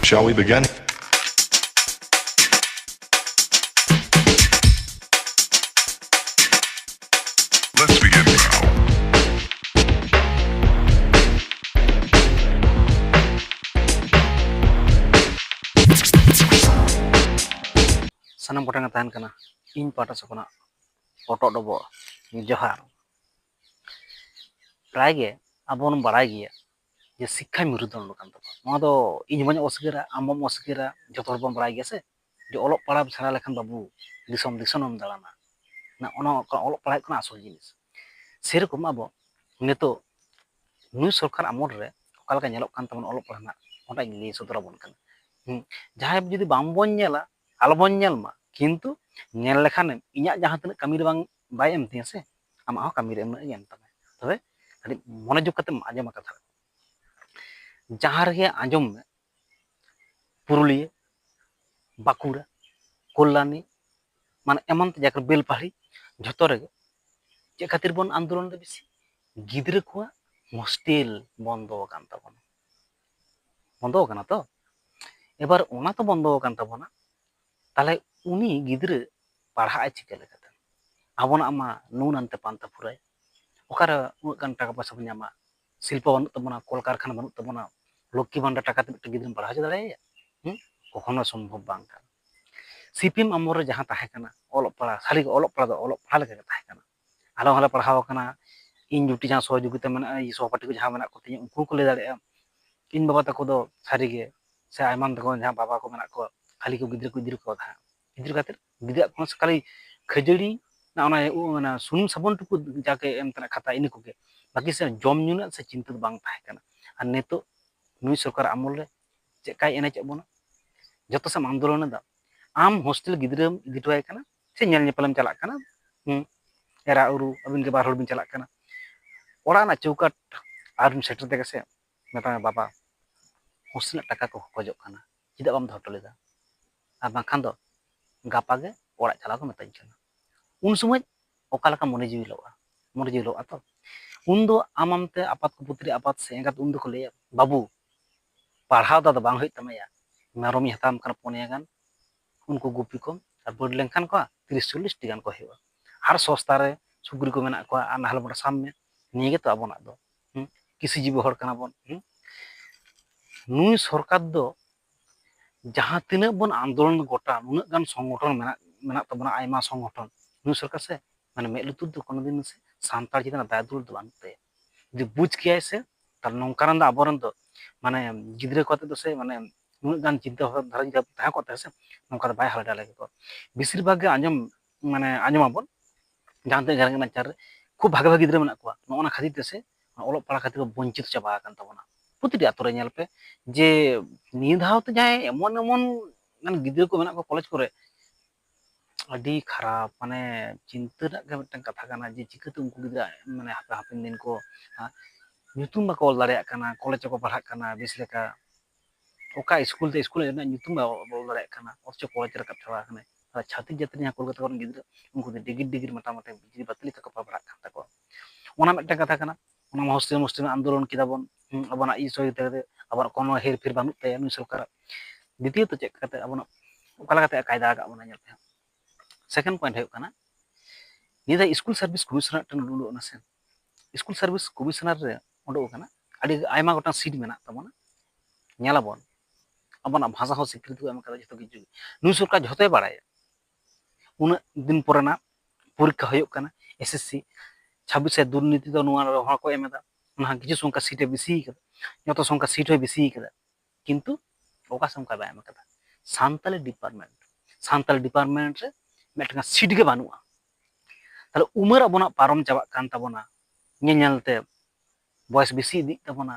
Shall we begin? Let's begin now. Sanam potang tahan kana in pata sakona otok dobo johar প্রায় গে আবন বাড়াই গিয়া যে শিক্ষা মেরুদণ্ড কান তাবো নয়া দো ইᱧ বাñ অসুবিধা আমম অসুবিধা যত হর বন বাড়াই গিয়া সে যে অলপ পাড়া ছাড়া লেখান বাবু দিশম দিশনম দাঁড়ানা না অনা অলপ পাড়াই kana আসল জিনিস সেরকম আবো নিতো নুই সরকার আমল রে অকা লেকা ñelok kan তাবন অলপ পাড়া না ওটা ᱞᱟᱹᱭ ᱥᱚᱫᱚᱨ ᱟᱵᱚᱱ ᱠᱟᱱᱟ ᱡᱟᱦᱟᱸᱭ ᱡᱩᱫᱤ ᱵᱟᱝ ᱵᱚᱱ ᱧᱮᱞᱟ ᱟᱞᱚᱵᱚᱱ ᱧᱮᱞ ᱢᱟ ᱠᱤᱱᱛᱩ ᱧᱮᱞ ᱞᱮᱠᱷᱟᱱᱮᱢ ᱤᱧᱟᱹᱜ ᱡᱟᱦᱟᱸ ᱛᱤᱱᱟᱹᱜ ᱠᱟᱹᱢᱤ ᱨᱮ ᱵᱟᱝ ᱵᱟᱭ ᱮᱢ ᱛᱤᱧᱟ ᱥᱮ ᱟᱢᱟᱜ ᱦᱚᱸ ᱠᱟᱹᱢᱤ ᱨᱮ ᱮᱢ ᱛᱟᱢᱟ ᱛᱚᱵᱮ ᱟᱹᱰᱤ ᱢᱚᱱᱳᱡᱳᱜᱽ ᱠᱟᱛᱮᱢ ᱟᱸᱡᱚᱢᱟ ᱠᱟᱛᱷᱟ ᱡᱟᱦᱟᱸ ᱨᱮᱜᱮ ᱟᱸᱡᱚᱢ ᱢᱮ পুরুলিয়া বাঁকুড়া কল্যাণী মানে এমন জায়গা বেলপাহাড়ি ঝᱚᱛᱚ ᱨᱮᱜᱮ ᱪᱮᱫ ᱠᱷᱟᱹᱛᱤᱨ ᱵᱚᱱ ᱟᱱᱫᱳᱞᱚᱱ ᱫᱟ বেশি ᱜᱤᱫᱽᱨᱟᱹ ᱠᱚᱣᱟᱜ হোস্টেল বন্ধ আকান তাবনা বন্ধ আকানা তো এবার ওনা তো বন্ধ আকান তাবনা তাহলে উনি গিদ্রে পাড়হায় চিকা লেখাতে আবনাᱜ মা নুন আনতে পান্তা ফুরায় ওকারে উনাᱹᱜ গান টাকা পয়সা বন ᱧᱟᱢᱟ শিল্প বানুᱜ তাবনা কলকারখানা বানুᱜ তাবনা লক্ষ্মী ভান্ডার টাকাতে মিᱫᱴᱟᱝ গিদ্ᱨᱟᱹᱢ ᱯᱟᱲᱦᱟᱣ ᱦᱚᱪᱚ ᱫᱟᱲᱮᱭᱟᱭᱟ কখনো সম্ভব বাং কানা সিপিএম আমল রে যাহা তাহে কানা অলপ পাড়া সারি অলপ পাড়া ᱫᱚ অলপ ᱯᱟᱲᱦᱟᱣ ᱞᱮᱠᱟ ᱜᱮ ᱛᱟᱦᱮᱸ ᱠᱟᱱᱟ ᱟᱞᱚ ᱦᱚᱸᱞᱮ ᱯᱟᱲᱦᱟᱣ ᱠᱟᱱᱟ ᱤᱧ ᱡᱩᱴᱤ ᱡᱟᱦᱟᱸ ᱥᱚᱦᱚᱡᱳᱜᱤতা ᱢᱮᱱᱟᱜᱼᱟ ᱥᱚᱦᱚᱯᱟᱴᱤ ᱠᱚ ᱡᱟᱦᱟᱸ ᱢᱮᱱᱟᱜ ᱠᱚ ᱛᱤᱧᱟ ᱩᱱᱠᱩ ᱠᱚ ᱞᱟᱹᱭ ᱫᱟᱲᱮᱭᱟᱜᱼᱟ ᱤᱧ ᱵᱟᱵᱟ ᱛᱟᱠᱚ ᱫᱚ ᱥᱟᱹᱨᱤᱜᱮ ᱥᱮ ᱟᱭᱢᱟᱱ ᱛᱟᱠᱚ ᱡᱟᱦᱟᱸ ᱵᱟᱵᱟ ᱠᱚ ᱢᱮᱱᱟᱜ ᱠᱚᱣᱟ ᱠᱷᱟᱹᱞᱤ ᱠᱚ ᱜᱤᱫᱽᱨᱟᱹ ᱠᱚ ᱤᱫᱤ ᱠᱚ ᱛᱟᱦᱮᱸ ᱜᱤᱫᱽᱨᱟᱹ ᱠᱷᱟᱹᱛᱤᱨ ᱜᱤᱫᱽᱨᱟᱹ কোনো ᱠᱷᱟᱹᱞᱤ ᱠᱷᱟᱹᱡᱟᱹᱲᱤ ᱚᱱᱟ ᱥᱩᱱᱩᱢ ᱥᱟᱵᱚᱱ ᱴᱩᱠᱩ ᱡᱟᱠᱮ ᱮᱢ ᱛᱮᱱᱟᱜ ᱠᱷᱟᱛᱟ ᱤᱱᱟᱹ ᱠᱚᱜᱮ ᱵᱟᱹᱠᱤ ᱥᱮ ᱡᱚᱢ ᱧᱩ ᱨᱮᱱᱟᱜ ᱥᱮ ᱪᱤᱱᱛᱟᱹ ᱫᱚ ᱵᱟᱝ ᱛᱟᱦᱮᱸ ᱠᱟᱱᱟ ᱟᱨ ᱱᱤᱛᱚᱜ ᱱᱩᱭ ᱥᱚᱨᱠᱟর আমল ᱨᱮ ᱪᱮᱫᱠᱟᱭ ᱮᱱᱮᱡᱮᱫ ᱵᱚᱱᱟ ᱡᱚᱛᱚ ᱥᱮᱢ ᱟᱱᱫᱳᱞᱚᱱ ᱮᱫᱟ ᱟᱢ ᱦᱳᱥᱴᱮᱞ ᱜᱤᱫᱽᱨᱟᱹᱢ ᱤᱫᱤ ᱦᱚᱴᱚᱣᱟᱭ ᱠᱟᱱᱟ ᱥᱮ ᱧᱮᱞ ᱧᱮᱯᱮᱞᱮᱢ ᱪᱟᱞᱟᱜ ᱠᱟᱱᱟ ᱮᱨᱟ ᱩᱨᱩ ᱟᱹᱵᱤᱱ ᱜᱮ ᱵᱟᱨ ᱦᱚᱲ ᱵᱤᱱ ᱪᱟᱞᱟᱜ ᱠᱟᱱᱟ ᱚᱲᱟᱜ ᱨᱮᱱᱟᱜ ᱪৌকাᱴ ᱟᱨᱵᱤᱱ ᱥᱮᱴᱮᱨ ᱛᱮᱜᱮ ᱥᱮ ᱢᱮᱛᱟᱢᱟᱭ ᱵᱟᱵᱟ ᱦᱳᱥᱴᱮᱞ ᱨᱮᱱᱟᱜ ᱴᱟᱠᱟ ᱠᱚ ᱠᱷᱚᱡᱚᱜ ᱠᱟᱱᱟ ᱪᱮᱫᱟᱜ ᱵᱟᱢ ᱫᱚᱦᱚ ᱦᱚᱴᱚ ᱞᱮᱫᱟ ᱟᱨ ᱵᱟᱝᱠᱷᱟᱱ ᱫᱚ ᱜᱟᱯᱟ ᱜᱮ ᱚᱲᱟᱜ ᱪᱟᱞᱟᱣ ᱠᱚ ᱢᱮᱛᱟᱧ ᱠᱟᱱᱟ ᱩᱱ ᱥᱚᱢᱚᱭ ᱚᱠᱟ ᱞᱮᱠᱟ ᱢᱚᱱᱮ ᱡᱤᱣᱤ ᱞᱚᱜᱼᱟ ᱛᱚ ᱩᱱ ᱫᱚ ᱟᱢᱟᱢᱛᱮ ᱟᱯᱟᱛ ᱠᱚ ᱯᱩᱛᱨᱤ ᱟᱯᱟᱛ ᱥᱮ ᱮᱸᱜᱟᱛ ᱩᱱ ᱫᱚᱠᱚ ᱞᱟᱹᱭᱟ ᱵᱟᱵᱩ ᱯᱟᱲᱦᱟᱣ ᱫᱚ ᱵᱟᱝ ᱦᱩᱭᱩᱜ ᱛᱟᱢᱟᱭᱟ ᱢᱮᱨᱚᱢᱤᱧ ᱦᱟᱛᱟᱣᱟᱢ ᱠᱟᱱᱟ 5 ᱜᱟᱱ ᱩᱱᱠᱩ ᱜᱩᱯᱤ ᱠᱚ ᱟᱨ ᱵᱟᱹᱰ ᱞᱮᱱᱠᱷᱟᱱ ᱠᱚ 30-40 ᱴᱤ ᱜᱟᱱ ᱠᱚ ᱦᱩᱭᱩᱜᱼᱟ ᱟᱨ ᱥᱚᱥᱛᱟ ᱨᱮ ᱥᱩᱠᱨᱤ ᱠᱚ ᱢᱮᱱᱟᱜ ᱠᱚᱣᱟ ᱟᱨ ᱱᱟᱦᱮᱞ ᱵᱚᱱ ᱥᱟᱢ ᱢᱮ ᱱᱤᱭᱟᱹ ᱜᱮᱛᱚ ᱟᱵᱚᱱᱟᱜ ᱫᱚ কৃষিজীবী হড় কানা বন নুই সরকার ᱫᱚ ᱡᱟᱦᱟᱸ ᱛᱤᱱᱟᱹᱜ ᱵᱚᱱ ᱟᱱᱫᱳᱞᱚᱱ ᱜᱚᱴᱟ ᱩᱱᱟᱹᱜ ᱜᱟᱱ ᱥᱚᱝᱜᱚᱴᱷᱚᱱ ᱢᱮᱱᱟᱜ ᱛᱟᱵᱚᱱᱟ ᱟᱭᱢᱟ ᱥᱚᱝᱜᱚᱴᱷᱚᱱ ᱱᱩᱭ ᱥᱚᱨᱠᱟর ᱥᱮ ᱢᱟᱱᱮ ᱢᱮᱫ ᱞᱩᱛᱩᱨ ᱫᱚ ᱠᱳᱱᱳ ᱫᱤᱱ ᱥᱮ ᱥᱟᱱᱛᱟᱲ ᱪᱮᱛᱟᱱ ᱫᱟᱭᱟ ᱫᱩᱞᱟᱹᱲ ᱫᱚ ᱵᱟᱹᱱᱩᱜ ᱛᱟᱭᱟ ᱡᱩᱫᱤ ᱵᱩᱡᱽ ᱠᱮᱭᱟᱭ ᱥᱮ ᱛᱟᱦᱞᱮ ᱱᱚᱝᱠᱟᱱ ᱫᱚ ᱟᱵᱚᱨᱮᱱ ᱫᱚ ᱢᱟᱱᱮ ᱜᱤᱫᱽᱨᱟᱹ ᱠᱚ ᱟᱛᱮ ᱫᱚ ᱥᱮ ᱢᱟᱱᱮ ᱩᱱᱟᱹᱜ ᱜᱟᱱ ᱪᱤᱱᱛᱟᱹ ᱫᱷᱟᱨᱟ ᱡᱩᱫᱤ ᱛᱟᱦᱮᱸ ᱠᱚᱜ ᱛᱟᱭᱟ ᱥᱮ ᱱᱚᱝᱠᱟ ᱫᱚ ᱵᱟᱭ ᱦᱟᱞᱮ ᱰᱟᱞᱮ ᱠᱚᱜᱼᱟ ᱵᱮᱥᱤᱨ ᱵᱷᱟᱜᱽ ᱜᱮ ᱟᱸᱡᱚᱢᱟᱵᱚᱱ ᱡᱟᱦᱟᱸ ᱛᱤᱱᱟᱹᱜ ᱡᱟᱨᱜᱟ ᱱᱟᱪᱟᱨ ᱨᱮ ᱠᱷᱩᱵ ᱵᱷᱟᱜᱮ ᱵᱷᱟᱜᱮ ᱜᱤᱫᱽᱨᱟᱹ ᱢᱮᱱᱟᱜ ᱠᱚᱣᱟ ᱱᱚᱜᱼᱚᱱᱟ ᱠᱷᱟᱹᱛᱤᱨ ᱛᱮ ᱥᱮ ᱚᱞᱚᱜ ᱯᱟᱲᱦᱟᱜ ᱠᱷᱟᱹᱛᱤᱨ ᱵᱚᱧᱪᱤᱛ ᱪᱟᱵᱟ ᱟᱠᱟᱱ ᱛᱟᱵᱚᱱᱟ প্রতিটি ᱟᱛᱳ ᱨᱮ ᱧᱮᱞ ᱯᱮ ᱡᱮ ᱱᱤᱭᱟᱹ ᱫᱷᱟᱣ ᱛᱮ ᱡᱟᱦᱟᱸᱭ ᱮᱢᱚᱱ ᱜᱤᱫᱽᱨᱟᱹ ᱠᱚ ᱢᱮᱱᱟᱜ ᱠᱚᱣᱟ ᱠᱚᱞᱮᱡᱽ ᱠᱚᱨᱮ ᱟᱹᱰᱤ ᱠᱷᱟᱨᱟᱯ ᱢᱟᱱᱮ ᱪᱤᱱᱛᱟᱹ ᱨᱮᱱᱟᱜ ᱜᱮ ᱢᱤᱫᱴᱟᱝ ᱠᱟᱛᱷᱟ ᱠᱟᱱᱟ ᱡᱮ ᱪᱤᱠᱟᱹᱛᱮ ᱩᱱᱠᱩ ᱜᱤᱫᱽᱨᱟᱹ ᱢᱟᱱᱮ ᱦᱟᱯᱮᱱ ᱫᱤᱱ ᱠᱚ ᱧᱩᱛᱩᱢ ᱵᱟᱠᱚ ᱚᱞ ᱫᱟᱲᱮᱭᱟᱜ ᱠᱟᱱᱟ ᱠᱚᱞᱮᱡᱽ ᱨᱮᱠᱚ ᱯᱟᱲᱦᱟᱜ ᱠᱟᱱᱟ ᱵᱮᱥ ᱞᱮᱠᱟ ᱚᱠᱟ ᱤᱥᱠᱩᱞ ᱛᱮ ᱤᱥᱠᱩᱞ ᱨᱮᱱᱟᱜ ᱧᱩᱛᱩᱢ ᱵᱟᱭ ᱚᱞ ᱫᱟᱲᱮᱭᱟᱜ ᱠᱟᱱᱟ ᱚᱛᱷᱚᱪᱚ ᱠᱚᱞᱮᱡᱽ ᱨᱮ ᱨᱟᱠᱟᱵ ᱪᱟᱵᱟ ᱟᱠᱟᱱᱟᱭ ᱟᱨ ᱪᱷᱟᱹᱛᱤᱠ ᱡᱟᱹᱛᱤ ᱡᱟᱦᱟᱸ ᱠᱳᱞᱠᱟᱛᱟ ᱠᱚᱨᱮᱱ ᱜᱤᱫᱽᱨᱟᱹ ᱩᱱᱠᱩ ᱫᱚ ᱰᱤᱜᱽᱨᱤ ᱢᱚᱴᱟᱢᱩᱴᱤ ᱵᱤᱡᱽᱞᱤ ᱵᱟᱹᱛᱤ ᱞᱮᱠᱟ ᱠᱚ ᱯᱟᱲᱦᱟᱜ ᱠᱟᱱ ᱛᱟᱠᱚᱣᱟ ᱚᱱᱟ ᱢᱤᱫᱴᱟᱝ ᱠᱟᱛᱷᱟ ᱠᱟᱱᱟ ᱚᱱᱟ ᱦᱳᱥᱴᱮᱞ ᱟᱱᱫᱳᱞᱚᱱ ᱠᱮᱫᱟ ᱵᱚᱱ ᱟᱵᱚᱱᱟᱜ ᱥᱚᱦᱤᱫ ᱟᱵᱚᱱᱟᱜ কোনো হেরফের বানুᱜ ᱛᱟᱭᱟ ᱱᱩᱭ ᱥᱚᱨᱠᱟᱨᱟᱜ দ্বিতীয়ত ᱪᱮᱫ ᱠᱟᱛᱮ ᱟᱵᱚᱱᱟᱜ ᱚᱠᱟ ᱞᱮᱠᱟᱛᱮ ᱠᱟᱭᱫᱟ ᱟᱠᱟᱫ ᱵᱚᱱᱟ ᱧᱮᱞ ᱯᱮ সেকেন্ড পয়েন্ট ᱦᱩᱭᱩᱜ ᱠᱟᱱᱟ ᱱᱤᱭᱟᱹ ᱫᱚ ᱥᱠᱩᱞ ᱥᱟᱨᱵᱷᱤᱥ ᱠᱚᱢᱤᱥᱚᱱᱟᱨ ᱴᱷᱮᱱ ᱩᱰᱩᱠ ᱮᱱᱟ ᱥᱮ ᱥᱠᱩᱞ ᱥᱟᱨᱵᱷᱤᱥ ᱠᱚᱢᱤᱥᱚᱱᱟর ᱨᱮ ᱩᱰᱩᱠ ᱟᱠᱟᱱᱟ ᱟᱹᱰᱤ ᱟᱭᱢᱟ ᱜᱚᱴᱟᱝ ᱥᱤᱴ ᱢᱮᱱᱟᱜ ᱛᱟᱵᱚᱱᱟ ᱧᱮᱞᱟᱵᱚᱱ ᱟᱵᱚᱱᱟᱜ ᱵᱷᱟষᱟ ᱦᱚᱸ ᱥᱤᱠᱨᱤᱛᱤ ᱠᱚ ᱮᱢ ᱟᱠᱟᱫᱟ ᱡᱚᱛᱚ ᱠᱤᱪᱷᱩ ᱱᱩᱭ ᱥᱚᱨᱠᱟর ᱡᱷᱚᱛᱚᱭ ᱵᱟᱲᱟᱭᱟ ᱩᱱᱟᱹᱜ ᱫᱤᱱ ᱯᱚᱨᱮᱱᱟᱜ ᱯᱚᱨᱤᱠᱠᱷᱟ ᱦᱩᱭᱩᱜ ᱠᱟᱱᱟ ᱮᱥএসসি 26 দুর্নীতি তো নোয়া হওয়া ᱠᱚ ᱮᱢ ᱮᱫᱟ ᱚᱱᱟ কিছু সংখ্যা সিটে বেশি ᱟᱠᱟᱫᱟ যত সংখ্যা সিট হয়ে বেশি ᱟᱠᱟᱫᱟ কিন্তু ᱚᱠᱟ সংখ্যা ᱵᱟᱭ ᱮᱢ ᱟᱠᱟᱫᱟ ᱥᱟᱱᱛᱟᱞᱤ ᱰᱤᱯᱟᱨᱴᱢᱮন্ট ᱨᱮ ᱢᱤᱫᱴᱟᱝ ᱥᱤᱴ ᱜᱮ ᱵᱟᱹᱱᱩᱜᱼᱟ তাহলে উমের আবনাᱜ পারম চাবাক কান তাবনা ᱧᱮᱧᱮᱞᱛᱮ বয়স বেশি ইদিক তাবনা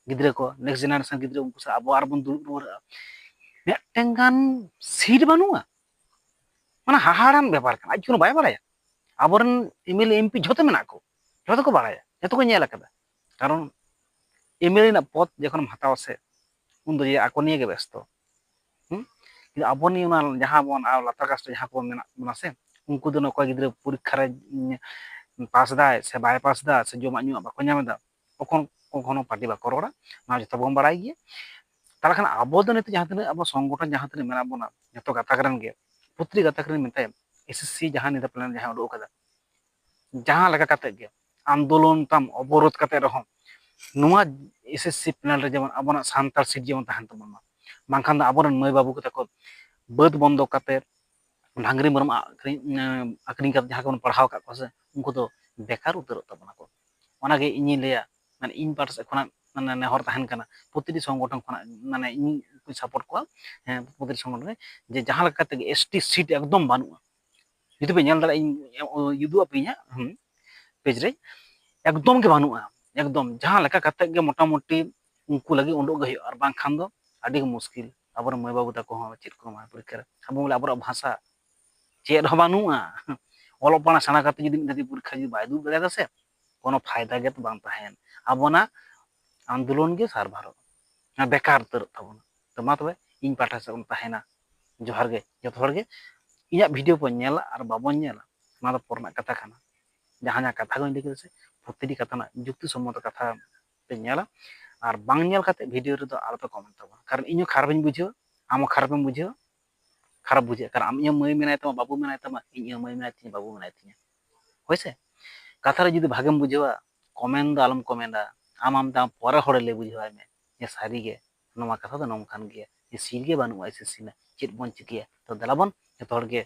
ᱜᱤᱫᱽᱨᱟᱹ ᱠᱚ ᱱᱮক্সᱴ ᱡᱮনারেশন ᱜᱤᱫᱽᱨᱟᱹ ᱩᱱᱠᱩ ᱥᱟᱶ ᱟᱵᱚ ᱟᱨᱵᱚᱱ ᱫᱩᱲᱩᱵ ᱨᱩᱣᱟᱹᱲᱟ ᱢᱤᱫᱴᱟᱝ ᱜᱟᱱ ᱥᱤᱴ ᱵᱟᱹᱱᱩᱜᱼᱟ ᱢᱟᱱᱮ ᱦᱟᱦᱟᱲᱟᱱ ব্যাপার ᱠᱟᱱᱟ ᱟᱡ কোনো ᱵᱟᱭ ᱵᱟᱲᱟᱭᱟ ᱟᱵᱚᱨᱮᱱ ᱮᱢএলএ ᱮᱢᱯি ᱡᱷᱚᱛᱚ ᱢᱮᱱᱟᱜ ᱠᱚ ᱡᱷᱚᱛᱚ ᱠᱚ ᱵᱟᱲᱟᱭᱟ ᱡᱷᱚᱛᱚ ᱠᱚ ᱧᱮᱞ ᱟᱠᱟᱫᱟ ᱠᱟᱨᱚᱱ এমএলএ ᱨᱮᱱᱟᱜ ᱯᱚᱫ ᱡᱚᱠᱷᱚᱱᱮᱢ ᱦᱟᱛᱟᱣᱟ ᱥᱮ ᱩᱱ ᱫᱚ ᱟᱠᱚ ᱱᱤᱭᱮ ᱜᱮ ᱵᱮᱥᱛᱚ কিন্তু ᱟᱵᱚ ᱱᱤᱭᱮ ᱚᱱᱟ ᱡᱟᱦᱟᱸ ᱵᱚᱱ ᱞᱟᱛᱟᱨ ᱠᱟᱥᱴ ᱡᱟᱦᱟᱸ ᱠᱚ ᱢᱮᱱᱟᱜ ᱵᱚᱱᱟ ᱥᱮ ᱩᱱᱠᱩ ᱫᱚ ᱚᱠᱚᱭ ᱜᱤᱫᱽᱨᱟᱹ ᱯᱚᱨᱤᱠᱠᱷᱟ ᱨᱮ ᱯᱟᱥ ᱫᱟᱭ ᱥᱮ ᱵᱟᱭ ᱯᱟᱥ ᱫᱟ ᱥᱮ ᱡᱚᱢᱟᱜ ᱧᱩᱣᱟᱜ ᱵᱟᱠᱚ ᱧᱟᱢ ᱮᱫᱟ কখনো পার্টি বাকᱚ ᱨᱚᱲᱟ ᱚᱱᱟ ᱡᱚᱛᱚ ᱵᱚᱱ ᱵᱟᱲᱟᱭ ᱜᱮᱭᱟ ᱛᱟᱦᱚᱞᱮ ᱠᱷᱟᱱ ᱟᱵᱚ ᱫᱚ ᱱᱤᱛᱚᱜ ᱡᱟᱦᱟᱸ ᱛᱤᱱᱟᱹᱜ ᱟᱵᱚ ᱥᱚᱝᱜᱚᱴᱷᱚᱱ ᱡᱟᱦᱟᱸ ᱛᱤᱱᱟᱹᱜ ᱢᱮᱱᱟᱜ ᱵᱚᱱᱟ ᱡᱚᱛᱚ ᱜᱟᱛᱟᱠ ᱨᱮᱱ ᱜᱮ ᱯᱨᱚᱛᱤ ᱜᱟᱛᱟᱠ ᱨᱮᱱ ᱢᱮᱛᱟᱭᱟ SSC ᱡᱟᱦᱟᱸ ᱱᱤᱛᱚᱜ ᱯᱞᱮᱱ ᱡᱟᱦᱟᱸ ᱩᱰᱩᱠ ᱟᱠᱟᱫᱟ ᱡᱟᱦᱟᱸ ᱞᱮᱠᱟ ᱠᱟᱛᱮ ᱜᱮ ᱟᱱᱫᱳᱞᱚᱱ ᱛᱟᱢ ᱚᱵᱚᱨᱳধ ᱠᱟᱛᱮ ᱨᱮᱦᱚᱸ ᱱᱚᱣᱟ SSC ᱯᱮᱱᱮᱞ ᱨᱮ ᱡᱮᱢᱚᱱ ᱟᱵᱚᱱᱟᱜ ᱥᱟᱱᱛᱟᱲ ᱥᱤᱴ ᱡᱮᱢᱚन ᱛᱟᱦᱮᱱ ᱛᱟᱵᱚᱱ ᱢᱟ ᱵᱟᱝᱠᱷᱟᱱ ᱫᱚ ᱟᱵᱚᱨᱮᱱ ᱢᱟᱹᱭ ᱵᱟᱹᱵᱩ ᱛᱟᱠᱚ ᱵᱟᱹᱫ ᱵᱚᱱᱫᱚ ᱠᱟᱛᱮ ᱰᱟᱝᱨᱤ ᱢᱮᱨᱚᱢ ᱟᱠᱷᱨᱤᱧ ᱠᱟᱛᱮ ᱡᱟᱦᱟᱸ ᱠᱚᱵᱚᱱ ᱯᱟᱲᱦᱟᱣ ᱠᱟᱜ ᱠᱚᱣᱟ ᱥᱮ ᱩᱱᱠᱩ ᱫᱚ ᱵᱮᱠᱟᱨ ᱩᱛᱟᱹᱨᱚᱜ ᱛᱟᱵᱚᱱᱟ ᱠᱚ ᱚᱱᱟᱜᱮ ᱤᱧᱤᱧ ᱞᱟᱹᱭᱟ ᱢᱟᱱᱮ ᱤᱧ ᱯᱟᱦᱴᱟ ᱥᱮᱫ ᱠᱷᱚᱱᱟᱜ ᱢᱟᱱᱮ ᱱᱮᱦᱚᱨ ᱛᱟᱦᱮᱱ ᱠᱟᱱᱟ ᱯᱨᱚᱛᱤᱴᱤ ᱥᱚᱝᱜᱚᱴᱷᱚᱱ ᱠᱷᱚᱱᱟᱜ ᱢᱟᱱᱮ ᱤᱧ ᱥᱟᱯᱳᱨᱴ ᱠᱚᱣᱟ ᱯᱨᱚᱛᱤᱴᱤ ᱥᱚᱝᱜᱚᱴᱷᱚᱱ ᱨᱮ ᱡᱮ ᱡᱟᱦᱟᱸ ᱞᱮᱠᱟ ᱛᱮᱜᱮ ST ᱥᱤᱴ ᱮᱠᱫᱚᱢ ᱵᱟᱹᱱᱩᱜᱼᱟ ᱡᱩᱫᱤ ᱯᱮ ᱧᱮᱞ ᱫᱟᱲᱮᱭᱟᱜᱼᱟ ᱤᱧ ᱩᱫᱩᱜ ᱟᱯᱮᱭᱟ ᱯᱮᱡᱽ ᱨᱮ ᱮᱠᱫᱚᱢ ᱜᱮ ᱵᱟᱹᱱᱩᱜᱼᱟ ᱮᱠᱫᱚम ᱡᱟᱦᱟᱸ ᱞᱮᱠᱟ ᱠᱟᱛᱮ ᱜᱮ ᱢᱚᱴᱟᱢᱩᱴᱤ ᱩᱱᱠᱩ ᱞᱟᱹᱜᱤᱫ ᱩᱰᱩᱠ ᱜᱮ ᱦᱩᱭᱩᱜᱼᱟ ᱟᱨ ᱵᱟᱝᱠᱷᱟᱱ ᱫᱚ ᱟᱹᱰᱤ ᱢᱩᱥᱠᱤᱞ ᱟᱵᱚᱨᱮᱱ ᱢᱟᱹᱭ ᱵᱟᱹᱵᱩ ᱛᱟᱠᱚ ᱦᱚᱸ ᱪᱮᱫ ᱠᱚ ᱮᱢᱟ ᱯᱚᱨᱤᱠᱠᱷᱟ ᱨᱮ ᱟᱵᱚ ᱵᱚᱞᱮ ᱟᱵᱚᱣᱟᱜ ᱵᱷᱟষᱟ ᱪᱮᱫ ᱦᱚᱸ ᱵᱟᱹᱱᱩᱜᱼᱟ ᱚᱞᱚᱜ ᱯᱟᱲᱦᱟᱜ ᱥᱮᱬᱟ ᱠᱟᱛᱮ ᱡᱩᱫᱤ ᱢᱤᱫ ᱫᱷᱟᱣ ᱯᱚᱨᱤᱠᱠᱷᱟ ᱡᱩᱫᱤ ᱵᱟᱭ ᱫᱩᱲᱩᱵ ᱫᱟᱲᱮᱭᱟᱫᱟ ᱥᱮ কোনো ᱯᱷᱟᱭᱫᱟ ᱜᱮ ᱵᱟᱝ ᱛᱟᱦᱮᱱ ᱟᱵᱚᱱᱟᱜ ᱟᱱᱫᱳᱞᱚᱱ ᱜᱮ ᱥᱟᱨᱵᱷᱟᱨᱚᱜ ᱵᱮᱠᱟর ᱩᱛᱟᱹᱨᱚᱜ ᱛᱟᱵᱚᱱᱟ ᱛᱚ ᱢᱟ ᱛᱚᱵᱮ ᱤᱧ ᱯᱟᱦᱴᱟ ᱥᱮᱫ ᱛᱟᱦᱮᱱᱟ ᱡᱚᱦᱟᱨ ᱜᱮ ᱡᱚᱛᱚ ᱦᱚᱲ ᱜᱮ ᱤᱧᱟᱹᱜ ᱵᱷᱤᱰᱤᱭᱳ ᱵᱚᱱ ᱧᱮᱞᱟ ᱟᱨ ᱵᱟᱵᱚᱱ ᱧᱮᱞᱟ ᱚᱱᱟ ᱫᱚ ᱯᱚᱨᱮᱱᱟᱜ ᱠᱟᱛᱷᱟ ᱠᱟᱱᱟ ᱡᱟᱦᱟᱸ ᱠᱟᱛᱷᱟ ᱠᱚᱧ ᱞᱟᱹᱭ ᱠᱮᱫᱟ ᱥᱮ ᱯᱨᱚᱛᱤᱴᱤ ᱠᱟᱛᱷᱟ ᱨᱮᱱᱟᱜ ᱡᱩᱠᱛᱤ ᱥᱚᱢᱢᱚᱛᱚ ᱠᱟᱛᱷᱟ ᱯᱮ ᱧᱮᱞᱟ ᱟᱨ ᱵᱟᱝ ᱧᱮᱞ ᱠᱟᱛᱮ ᱵᱷᱤᱰᱤᱭᱳ ᱨᱮᱫᱚ ᱟᱞᱚᱯᱮ ᱠᱚᱢᱮᱱᱴ ᱛᱟᱵᱚᱱᱟ ᱠᱟᱨᱚᱱ ᱤᱧ ᱦᱚᱸ ᱠᱷᱟᱨᱟᱯᱤᱧ ᱵᱩᱡᱷᱟᱹᱣᱟ ᱟᱢ ᱦᱚᱸ ᱠᱷᱟᱨᱟᱯᱮᱢ ᱵᱩᱡᱷᱟᱹᱣᱟ ᱠᱷᱟᱨᱟᱯ ᱵᱩᱡᱷᱟᱹᱜᱼᱟ ᱠᱟᱨᱚᱱ ᱟᱢ ᱤᱧᱟᱹᱜ ᱢᱟᱹᱭ ᱢᱮᱱᱟᱭ ᱛᱟᱢᱟ ᱵᱟᱹᱵᱩ ᱢᱮᱱᱟᱭ ᱛᱟᱢᱟ ᱤᱧ ᱦᱚᱸ ᱢᱟᱹᱭ ᱢᱮᱱᱟᱭ ᱛᱤᱧᱟ ᱵᱟᱹᱵᱩ ᱢᱮᱱᱟᱭ ᱛᱤᱧᱟ ᱦᱳᱭᱥᱮ ᱠᱟᱛᱷᱟ ᱨᱮ ᱡᱩᱫᱤ ᱵᱷᱟᱜᱮᱢ ᱵᱩᱡᱷᱟᱹᱣᱟ ᱠᱚᱢᱮᱱᱴ ᱫᱚ ᱟᱞᱚᱢ ᱠᱚᱢᱮᱱᱴᱟ ᱟᱢ ᱯᱚᱨᱮ ᱦᱚᱲᱮ ᱞᱟᱹᱭ ᱵᱩᱡᱷᱟᱹᱣᱟᱭ ᱢᱮ ᱡᱮ ᱥᱟᱹᱨᱤᱜᱮ ᱱᱚᱣᱟ ᱠᱟᱛᱷᱟ ᱫᱚ ᱱᱚᱝᱠᱟᱱ ᱜᱮᱭᱟ ᱡᱮ ᱥᱤᱴ ᱜᱮ ᱵᱟᱹᱱᱩᱜᱼᱟ SSC ᱨᱮᱱᱟᱜ ᱪᱮᱫ ᱵᱚᱱ ᱪᱤᱠᱟᱹᱭᱟ ᱛᱚ ᱫᱮᱞᱟᱵᱚᱱ ᱡᱚᱛᱚ ᱦᱚᱲ ᱜᱮ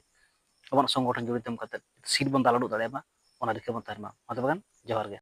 ᱟᱵᱚᱱᱟᱜ ᱥᱚᱝᱜᱚᱴᱷᱚᱱ ᱡᱩᱲᱤ ᱛᱮᱢ ᱠᱟᱛᱮ ᱥᱤᱴ ᱵᱚᱱ ᱫᱟᱞ ᱩᱰᱩᱠ ᱫᱟᱲᱮᱭᱟᱜ ᱢᱟ ᱚᱱᱟ ᱨᱤᱠᱟᱹ ᱵᱚᱱ ᱛᱟᱦᱮᱱ ᱢᱟ ᱛᱚᱵᱮ ᱜᱟᱱ ᱡᱚᱦᱟᱨ ᱜᱮ